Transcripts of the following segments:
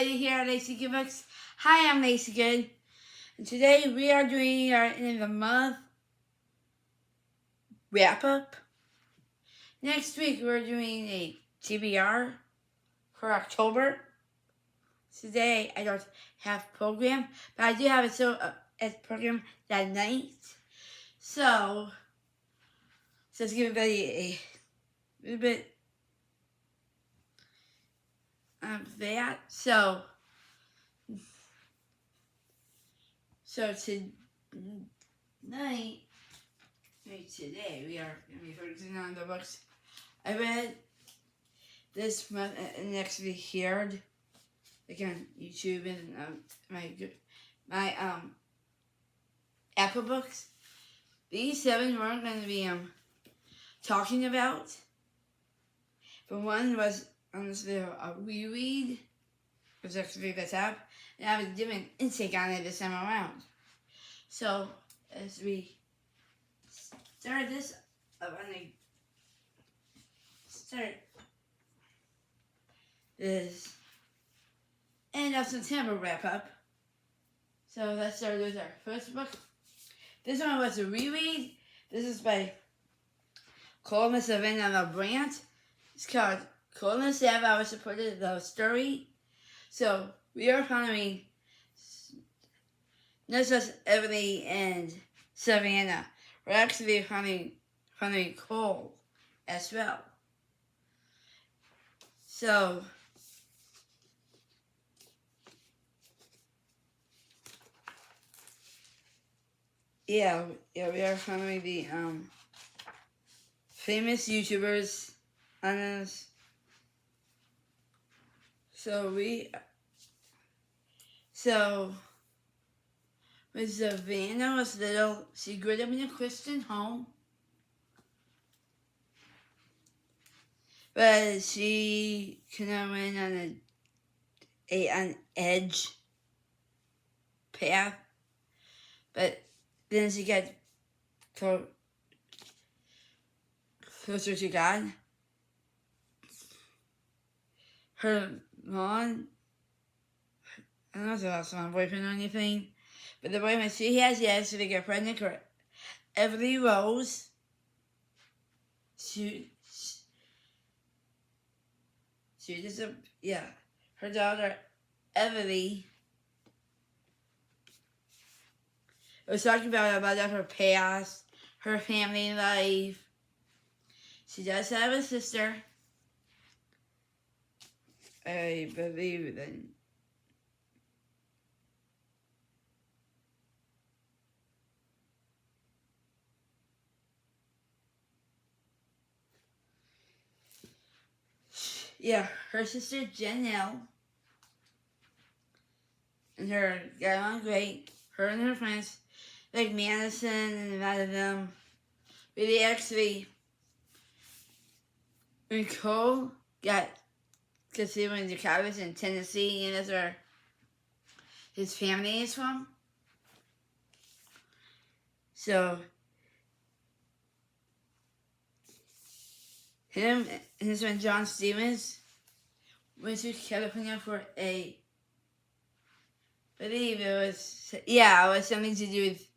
everybody here at Lacey Good Books. Hi, I'm Lacey Good, and today we are doing our end of the month wrap up. Next week we're doing a TBR for October. Today I don't have program, but I do have a program that night. So let's give everybody a little bit of that. So today we are going to be focusing on the books I read this month and next week here, like on YouTube and my Apple Books. These 7 we're going to be talking about. For one was on this video a reread, which actually the top, and I have a different intake on it this time around. So as we start this up on the start this end of September wrap up. So let's start with our first book. This one was a reread. This is by Cole and Savannah Brandt. It's called Cole and Savannah Our Supported Love Story. So we are following not just Emily and Savannah. We're actually following Cole as well. So yeah, we are following the famous YouTubers on this. When Savannah was little, she grew up in a Christian home. But she kind of went on an edge path. But then she got closer to God. Her mom, I don't know if that's my boyfriend or anything, but the boyfriend she has, to get pregnant for Emily Rose. Her daughter, Emily, was talking about her past, her family life. She does have a sister, I believe that. Yeah, her sister Janelle and her got along great. Her and her friends, like Madison and a lot of them, really actually, when Cole got, because he went to college in Tennessee, and that's where his family is from. So him and his friend John Stevens went to California for I believe it was something to do with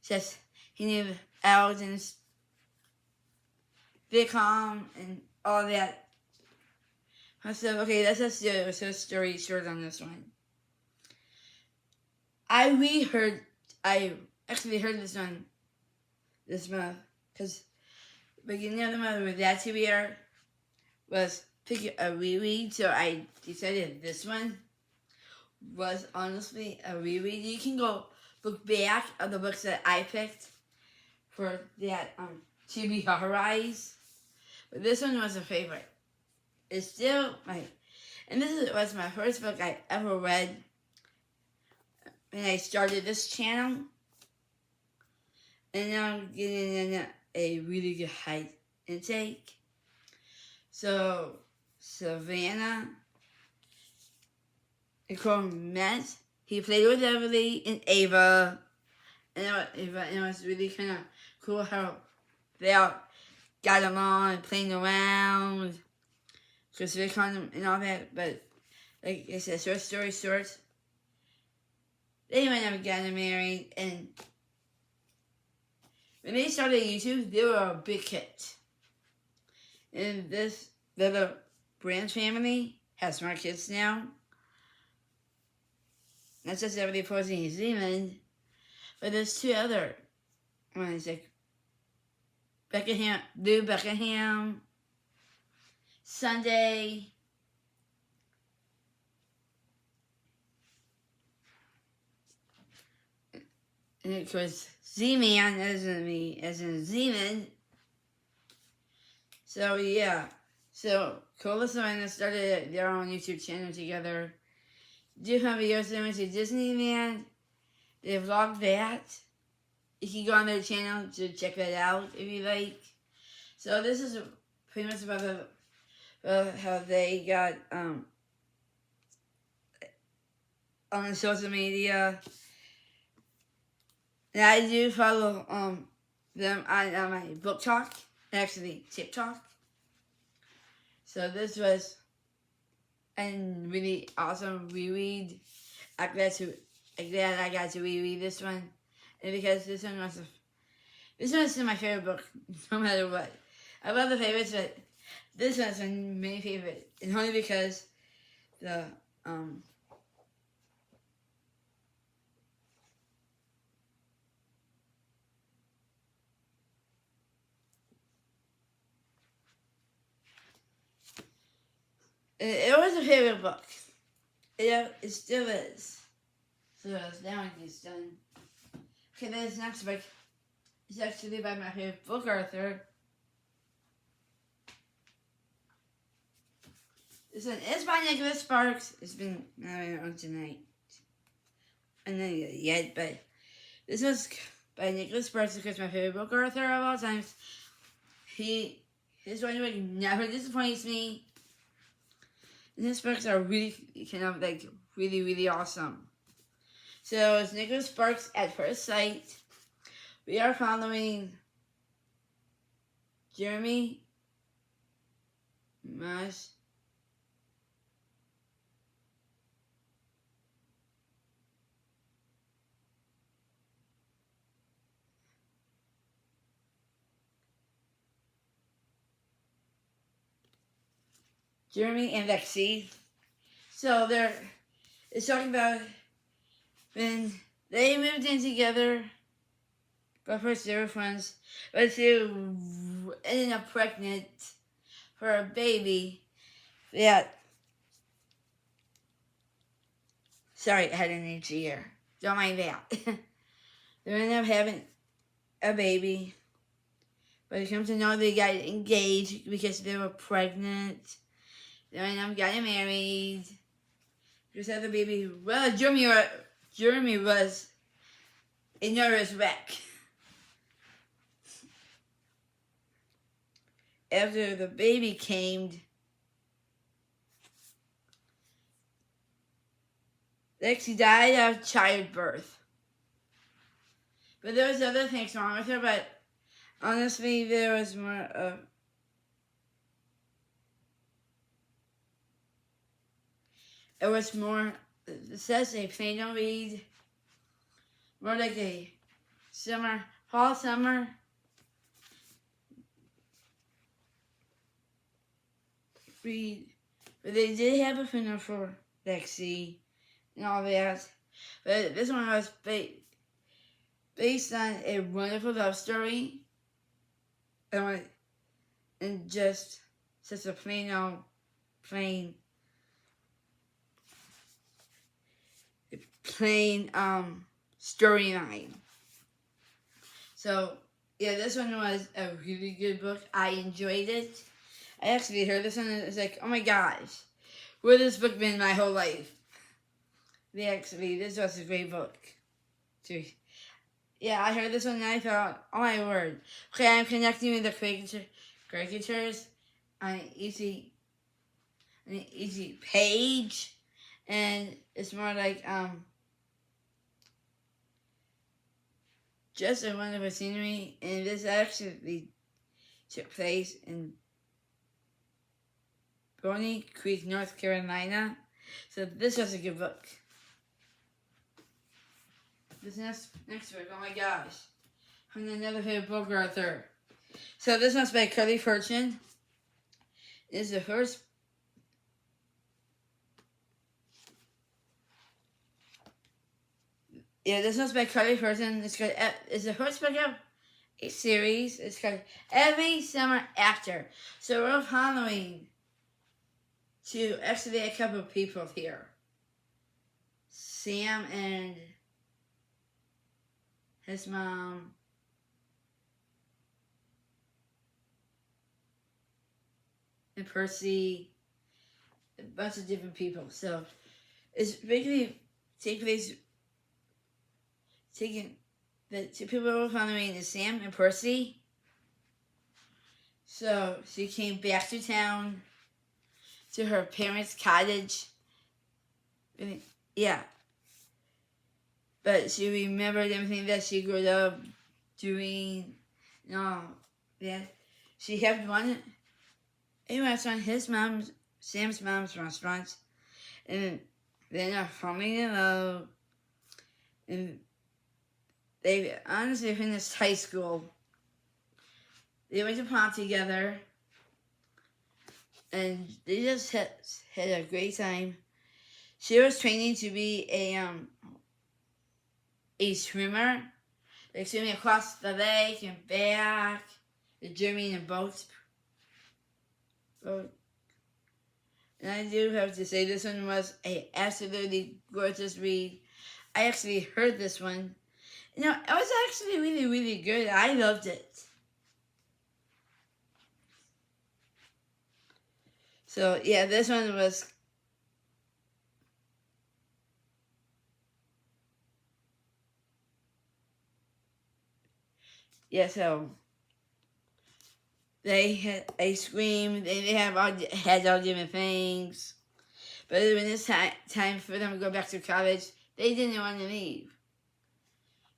just he knew Alex and Viacom and all that. So okay, let's just do a story short on this one. I actually heard this one this month because beginning of the month with that TBR was pick a reread, so I decided this one was honestly a reread. You can go look back at the books that I picked for that TBRs, but this one was a favorite. It's still was my first book I ever read when I started this channel, and now I'm getting in a really good high intake. So Savannah and Cole met. He played with Emily and Ava, and it was really kind of cool how they all got along and playing around, because they called them and all that. But like I said, short story short. They might have gotten married, and when they started YouTube, they were a big hit. And this little Branch family has more kids now. Not just everybody posting New Zealand, but there's two other ones, like Lou Beckham, Sunday. And of course, Z-Man as in Zeman. So yeah. So Colas and Miranda started their own YouTube channel together. Do have videos they went to Disneyland. They vlogged that. You can go on their channel to check that out if you like. So this is pretty much about how they got on social media. And I do follow them on my book talk, actually TikTok. So this was a really awesome reread. I'm glad I got to reread this one, and because this one's my favorite book, no matter what. I love the favorites, but this one's my main favorite, and only because the it was a favorite book. It still is. So now it's done. Okay, this next book is actually by my favorite book author. This one is by Nicholas Sparks. It's been on tonight. I'm not yet, but this was by Nicholas Sparks because my favorite book author of all times. His writing never disappoints me. And his books are really really awesome. So it's Nicholas Sparks at First Sight. We are following Jeremy Mush. Jeremy and Lexi. So it's talking about when they moved in together, but first they were friends, but she ended up pregnant for a baby that, sorry, I had an itchy ear. Don't mind that. They ended up having a baby, but it comes to know they got engaged because they were pregnant. They ended up getting married. Just had the baby. Well, Jeremy was a nervous wreck. After the baby came, Lexi died of childbirth. But there was other things wrong with her, but honestly, there was more of... It was more, it says a plain read, more like a fall summer read. But they did have a funeral for Lexi and all that. But this one was based on a wonderful love story. And just such a plain storyline. So yeah, this one was a really good book. I enjoyed it. I actually heard this one and it's like, oh my gosh, where has this book been my whole life? This was a great book. Yeah, I heard this one and I thought, oh my word. Okay, I'm connecting with the caricatures on an easy page, and it's more like just a wonderful scenery, and this actually took place in Bonny Creek, North Carolina. So this was a good book. This next book, oh my gosh. I'm another favorite book author. So this one's by Carly Fortune. It's the first. Yeah, this one's by Carly Fortune. It's the first book of a series. It's called Every Summer After. So we're following to actually a couple of people here. Sam and his mom. And Percy. A bunch of different people. So it's basically the two people we're following is Sam and Percy. So she came back to town to her parents' cottage. Yeah. But she remembered everything that she grew up doing. No, yeah. She helped one restaurant, Sam's mom's restaurant. And then they're falling in love. And they honestly finished high school. They went to prom together. And they just had a great time. She was training to be a swimmer. Like swimming across the lake and back. The journey in a boat. And I do have to say this one was an absolutely gorgeous read. I actually heard this one. You know, it was actually really, really good. I loved it. So, yeah, this one was... Yeah, so... They had ice cream. They had all different things. But when it's time for them to go back to college, they didn't want to leave.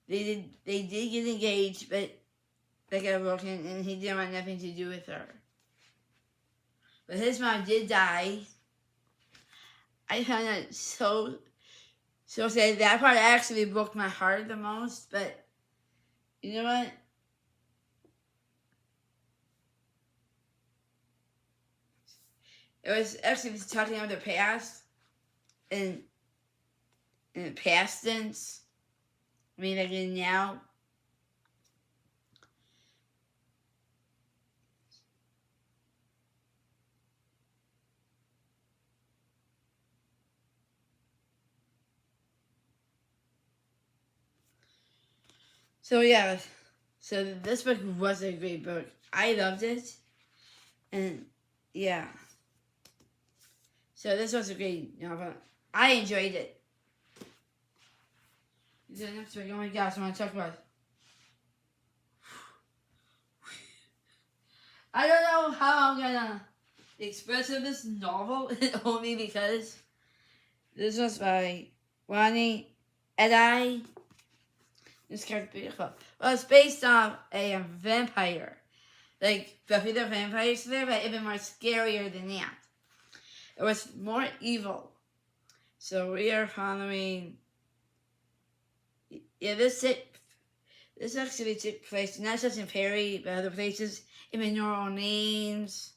They did get engaged, but they got broken, and he didn't want nothing to do with her. But his mom did die. I found that so sad. That part actually broke my heart the most, but you know what? It was actually talking about the past and past tense. I mean, like in now. So yeah, so this book was a great book. I loved it, and yeah. So this was a great novel. I enjoyed it. The next book, oh my gosh, I want to talk about. I don't know how I'm gonna express this novel only because this was by Ronnie Edai. It's kind of beautiful. Well, it's based off a vampire, like Buffy the Vampire Slayer, but even more scarier than that. It was more evil. So we are following. Yeah, this actually took place not just in Perry, but other places, even New Orleans.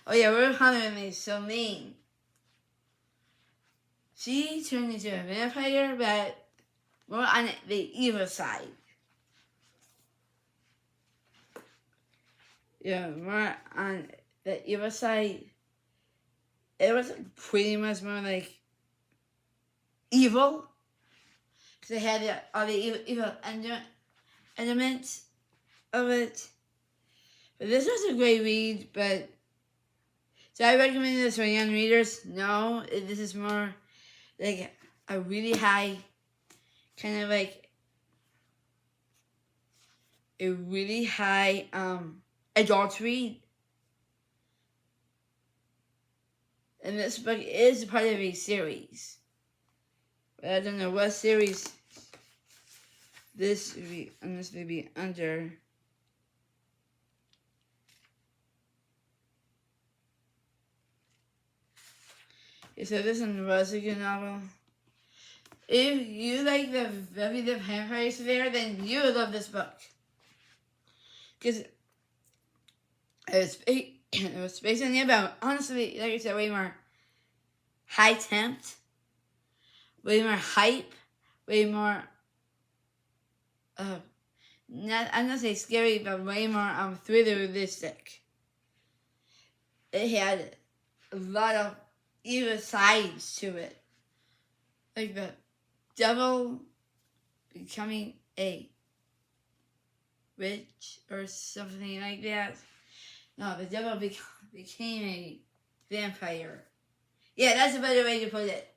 Oh yeah, we're following Celine. She turned into a vampire, but more on the evil side. Yeah, more on the evil side. It was pretty much more like evil. Because it had all the evil elements of it. But this was a great read, but... So I recommend this for young readers? No, this is more like a really high, kind of like a really high adult read. And this book is part of a series. But I don't know what series this may be under. So this one was a good novel. If you like the Buffy the Vampire Slayer, then you would love this book. Because it was based on the about, honestly, like I said, way more high temp, way more hype, way more, I'm not saying scary, but way more thrilleristic. It had a lot of evil sides to it. Like the devil becoming a witch or something like that. No, the devil became a vampire. Yeah, that's a better way to put it.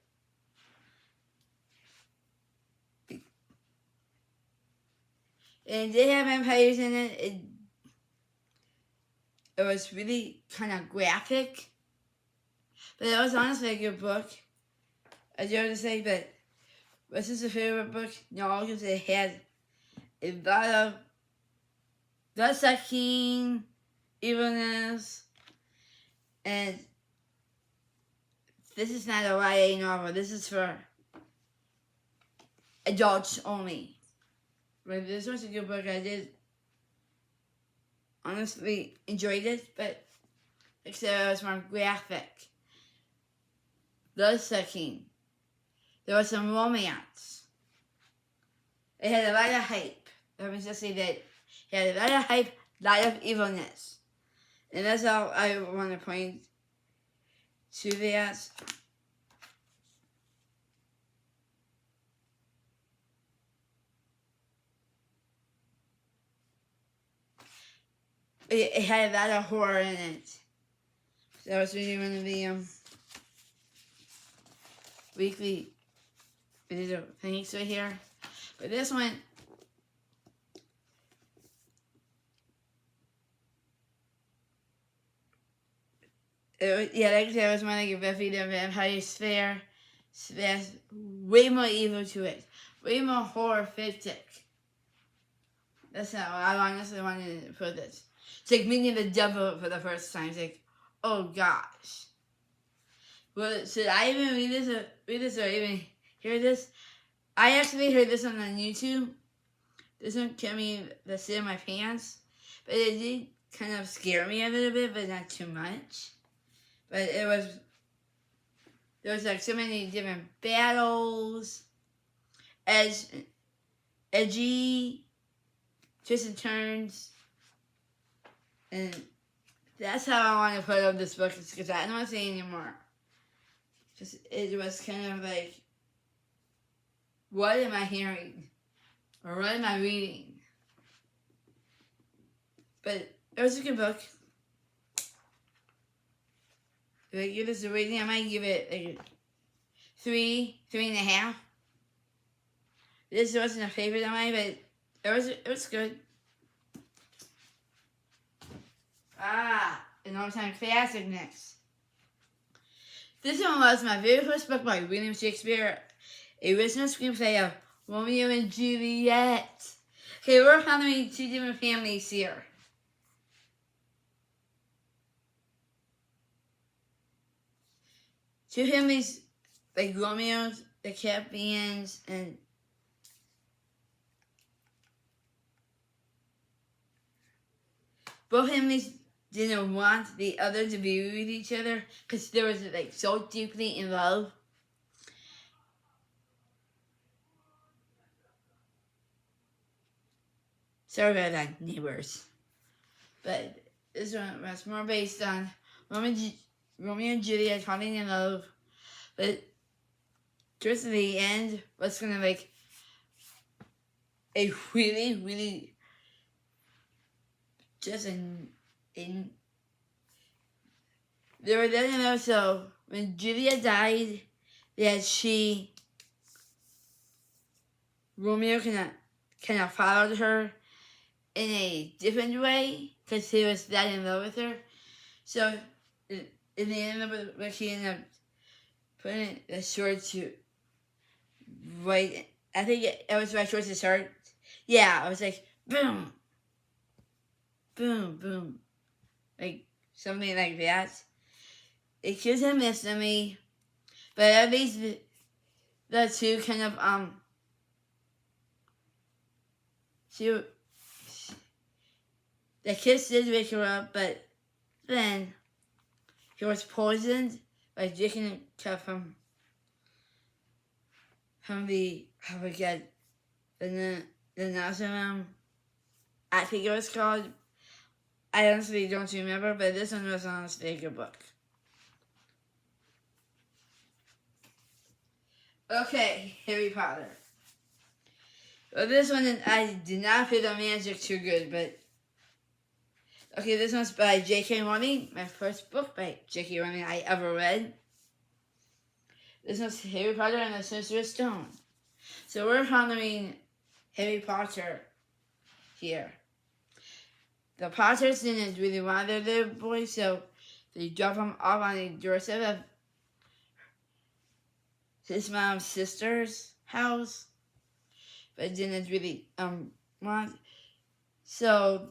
And they have vampires in it. It was really kind of graphic. But it was honestly a good book. I do have to say, but was this a favorite book? No, because it had a lot of blood-sucking, evilness, and this is not a YA novel. This is for adults only. But this was a good book. I did honestly enjoyed it, but except it was more graphic. Blood-sucking. There was some romance. It had a lot of hype. Let me just say that it had a lot of hype, a lot of evilness. And that's all I want to point to that. It had a lot of horror in it. So I was reading one of the weekly video things right here. But this one, like I said, it was more like a Buffy the Vampire Slayer. There's way more evil to it. Way more horrific. That's how I honestly wanted to put this. It's like meeting the devil for the first time. It's like, oh gosh. Well, should I even read this or even hear this? I actually heard this on YouTube. This one kept me the seat of my pants. But it did kind of scare me a little bit, but not too much. But there was like so many different battles, edgy, twists and turns. And that's how I want to put up this book, because I don't want to say anymore. Just it was kind of like, what am I hearing? Or what am I reading? But it was a good book. If I give this a rating, I might give it like 3.5. This wasn't a favorite of mine, but it was good. An all-time classic next. This one was my very first book by William Shakespeare, a original screenplay of Romeo and Juliet. Okay, we're following two different families here. Two families like Romeo's, the Caspians, and both families didn't want the other to be with each other because they were like so deeply in love. Sorry about that, neighbors. But this one was more based on Romeo and Juliet falling in love. But towards the end, was gonna like a really, really just they were letting know, so when Julia died, that Romeo kind of followed her in a different way because he was that in love with her. So in the end, he ended up putting the sword to right. I think it was right towards his heart. Yeah, I was like boom, boom, boom, like something like that. It gives him mystery. but at least the two kind of the kiss did wake her up, but then he was poisoned by drinking a cup from the, I forget the Nazareth, I think it was called. I honestly don't remember, but this one was on his favorite book. Okay, Harry Potter. Well, this one, I did not feel the magic too good, but... Okay, this one's by J.K. Rowling, my first book by J.K. Rowling I ever read. This one's Harry Potter and the Sorcerer's Stone. So we're following Harry Potter here. The Potters didn't really want their little boy, so they drop him off on the doorstep of his mom's sister's house, but didn't really want. So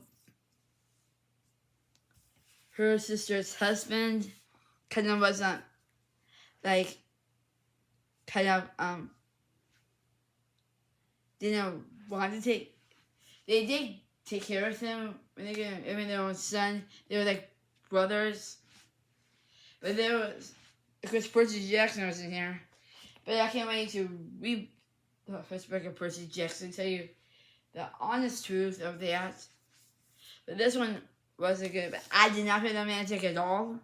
her sister's husband kind of wasn't like didn't want to take. They did take care of him when they got even their own son. They were like brothers, but there was, of course, Percy Jackson was in here. But I can't wait to read the first book of Percy Jackson, tell you the honest truth of that. But this one wasn't good. But I did not feel the magic at all.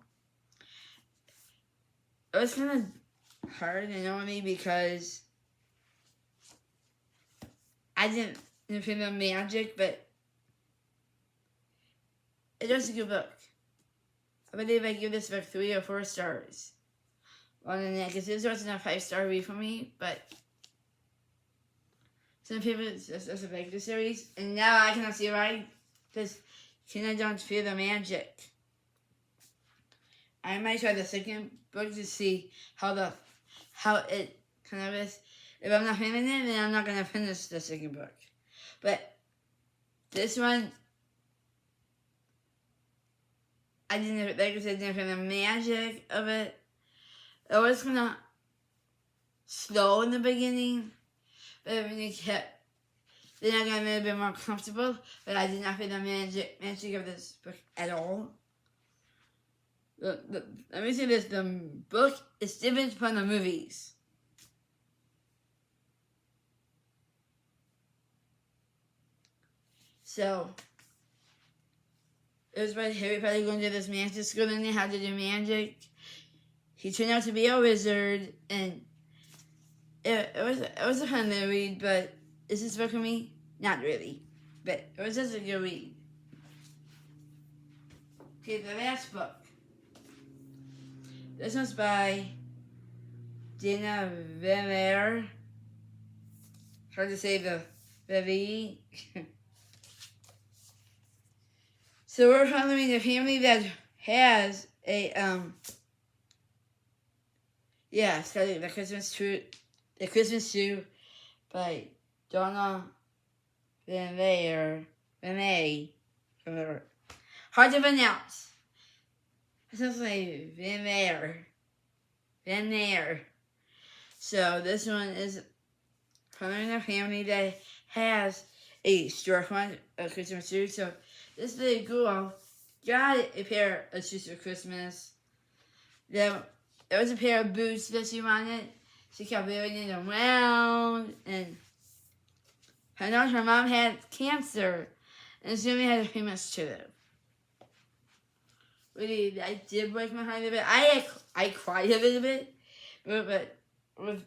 It was kind of hard, me, because I didn't feel the magic, but it was a good book. I believe I give this book 3 or 4 stars. Well, then, because this wasn't a 5-star read for me, but some people just like the series, and now I cannot see why, because I don't feel the magic. I might try the second book to see how it kind of is. If I'm not feeling it, then I'm not gonna finish the second book. But this one, I didn't, like I said, didn't feel the magic of it. It was kind of slow in the beginning, but when you kept, then I got a little bit more comfortable, but I did not feel the magic of this book at all. Let me say this, the book is different from the movies. So, it was about Harry Potter going to this magic school and they had to do magic. He turned out to be a wizard, and it was a fun little read, but is this book for me? Not really. But it was just a good read. Okay, the last book. This one's by Dina Vermeer. Hard to say the Vivi. So we're following a family that has a it's got the Christmas Tree by Donna Vermeer. Hard to pronounce. It sounds like Vermeer. So this one is following a family that has a storefront, a Christmas tree. So this little girl got a pair of shoes for Christmas. There was a pair of boots that she wanted. She kept wearing them around, and I know her mom had cancer, and she only had a few months to live. Really, I did break my heart a bit. I cried a little bit, but with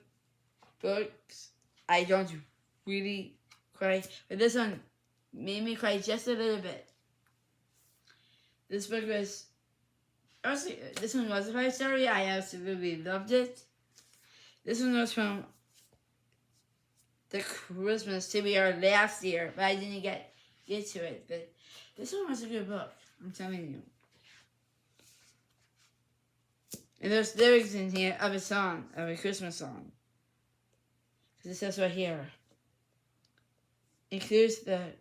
books, I don't really cry. But this one made me cry just a little bit. This book was, this one was a 5-star. I absolutely loved it. This one was from the Christmas TBR last year, but I didn't get to it. But this one was a good book, I'm telling you. And there's lyrics in here of a song, of a Christmas song. Because it says right here. Includes the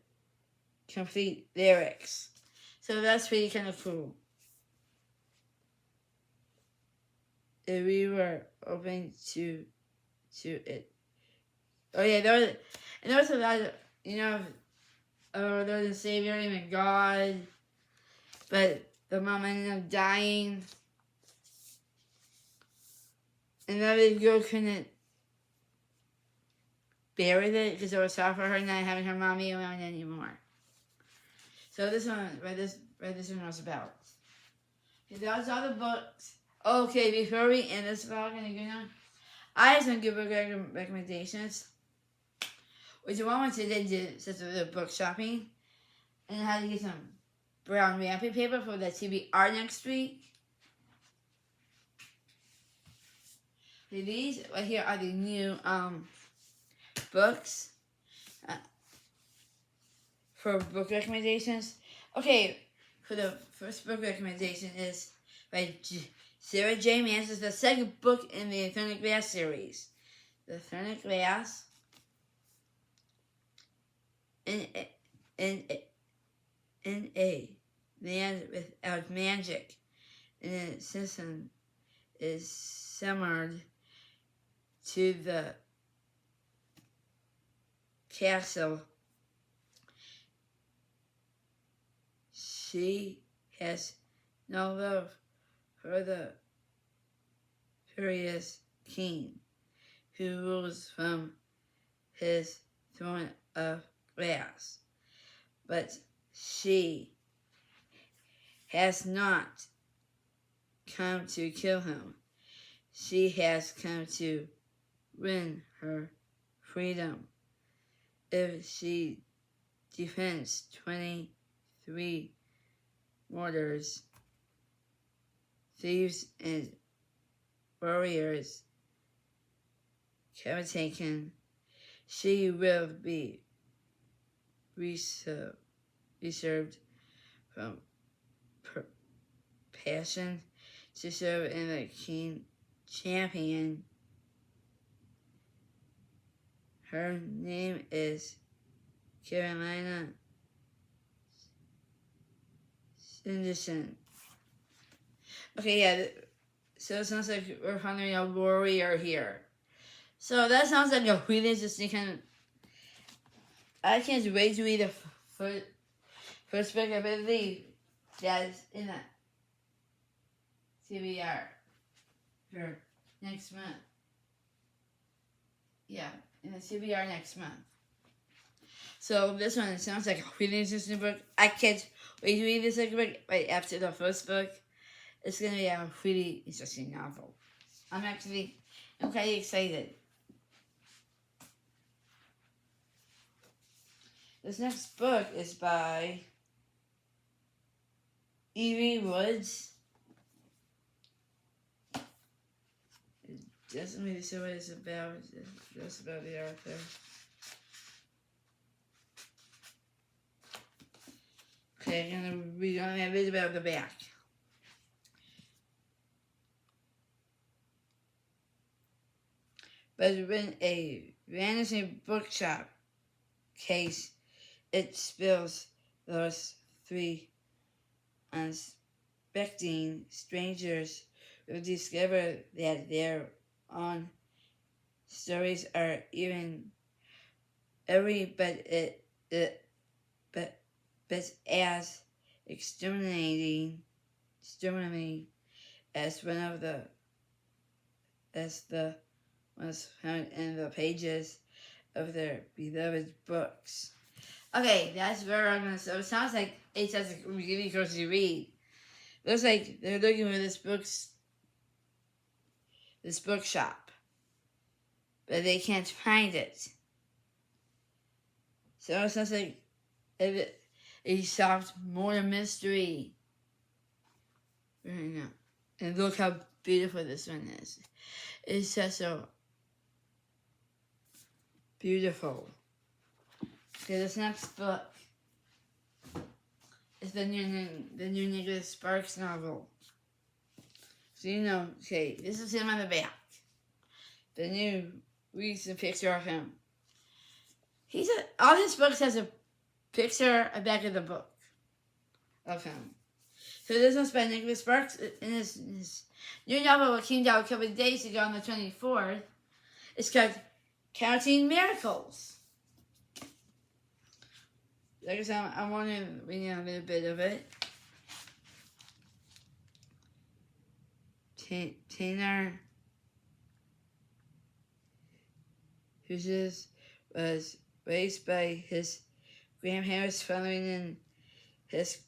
complete lyrics. So that's pretty kind of cool. if we were open to it. Oh yeah, there was a lot of, oh, there's a savior, even God, but the mom ended up dying, and the other girl couldn't bear with it because it was hard for her not having her mommy around anymore. So this one, what this one was about. Okay, those are the books. Okay, before we end this vlog, I have some good book recommendations. Which one went today did such a book shopping, and how to get some brown wrapping paper for the TBR next week. Okay, these right here are the new books for book recommendations. Okay, for the first book recommendation is by Sarah J. Maas. It's the second book in the Thermic Glass series. The Thermic Glass in a land without magic, and its system is similar to the castle. She has no love for the furious king who rules from his throne of glass. But she has not come to kill him. She has come to win her freedom. If she defends 23 mortars, thieves, and warriors taken, she will be reserved from passion to serve in the king champion. Her name is Carolina Sanderson. Okay, yeah, so it sounds like we're finding a warrior here. So that sounds like a really interesting kind of... I can't wait to read the first book. I believe that is in that TBR for next month. Yeah, in the TBR next month. So this one sounds like a really interesting book. I can't wait to read this book right after the first book. It's going to be a really interesting novel. I'm quite excited. This next book is by Evie Woods. Just let me see what it's about. Just about the author. Okay, I'm going to read only a bit about the back. But when a vanishing bookshop case, it spills those three unsuspecting strangers will discover that their own stories are every but as exterminating as the ones found in the pages of their beloved books. Okay, that's where I'm gonna. So it sounds like it says a really cozy read. Looks like they're looking for this bookshop, but they can't find it. So it sounds like it solved more mystery. Right now, and look how beautiful this one is. It's just so beautiful. Okay, this next book is the new Nicholas Sparks novel. So okay, this is him on the back. The new recent picture of him. All his books has a picture at the back of the book of him. So this was by Nicholas Sparks in his new novel that came out a couple of days ago on the 24th. It's called Counting Miracles. Like I said, I want to read a little bit of it. Tanner, who was raised by his grandparents following in his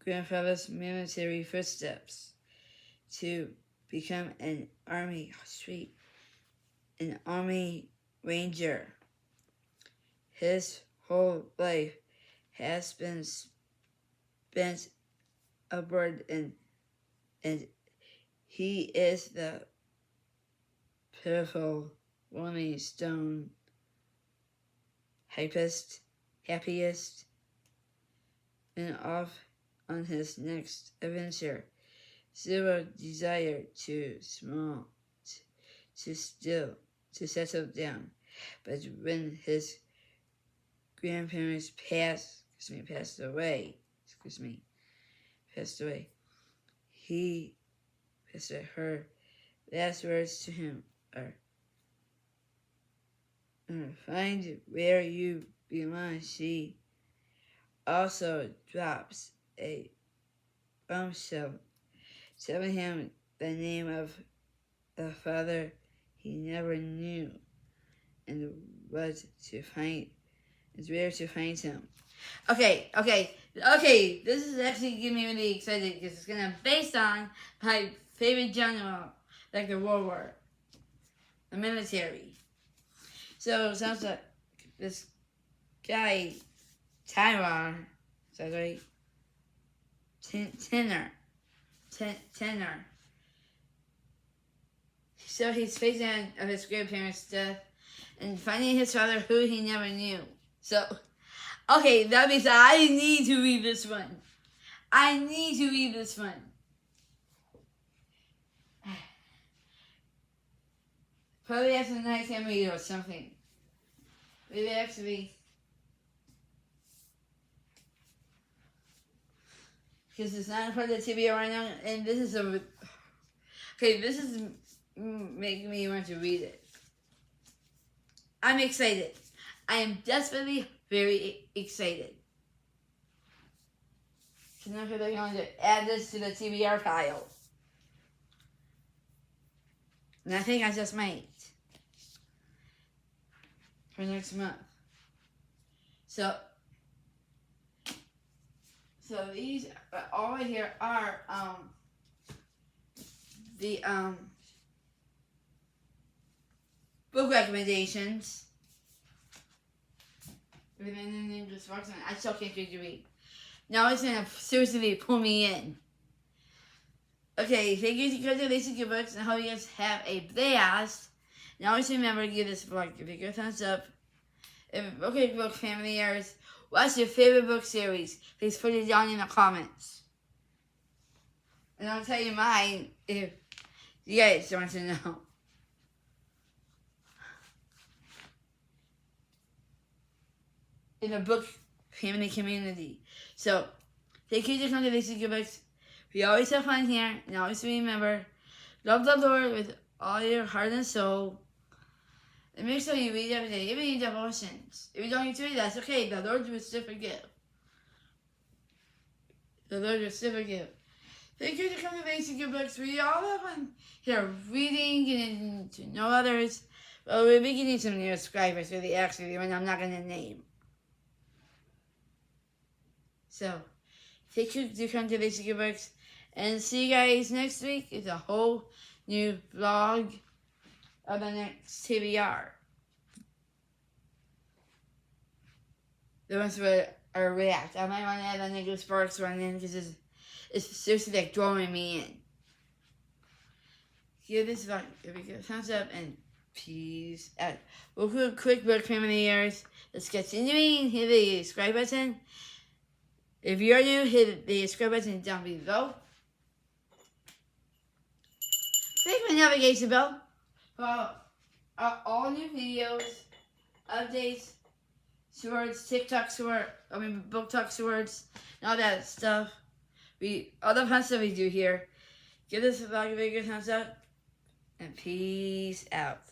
grandfather's military footsteps to become an army ranger. His whole life has been spent aboard, and he is the pitiful Rolling Stone happiest, and off on his next adventure. Zero desire to settle down. But when his grandparents passed away, her last words to him are, find where you belong. She also drops a bombshell, telling him the name of a father he never knew, and where to find him. Okay. This is actually getting me really excited because it's gonna be based on my favorite genre, like the World War, the military. So it sounds like this guy, Tyron, is that right? Tenor. So he's facing of his grandparents' death and finding his father who he never knew. So, okay, that means I need to read this one. Probably after the nighttime read or something. Maybe actually, because it's not part of the TBR right now, and this is making me want to read it. I'm excited. I am desperately very excited. So now they're going to add this to the TBR pile. And I think I just might. For next month. So these all right here are the book recommendations. I still can't read to read. Now it's gonna seriously pull me in. Okay, thank you to Congratulations Good Books, and I hope you guys have a blast. Now always remember to give this vlog a big thumbs up. If book familiars, what's your favorite book series? Please put it down in the comments. And I'll tell you mine if you guys want to know. In the book family community. So, thank you to Congratulations Good Books. We always have fun here, and always remember, love the Lord with all your heart and soul. And make sure you read every day, even your devotions. If you don't get to read, that's okay. The Lord will still forgive. Thank you to Congratulations Good Books. We all have fun here reading, getting to know others. Well, we're beginning some new subscribers, really, actually, when I'm not going to name. So, thank you to Congratulations Good Books. And see you guys next week. It's a whole new vlog of the next TBR. The ones that are react. I might want to add a Nicholas Sparks one in because it's seriously like drawing me in. Give this vlog a big thumbs up and peace out. We'll do a quick book familiars. Let's continue. Hit the subscribe button. If you're new, hit the subscribe button down below. Click the navigation bell for all new videos, updates, swords, TikTok sword, book talk swords, and all that stuff. All the fun stuff we do here. Give this vlog a big thumbs up, and peace out.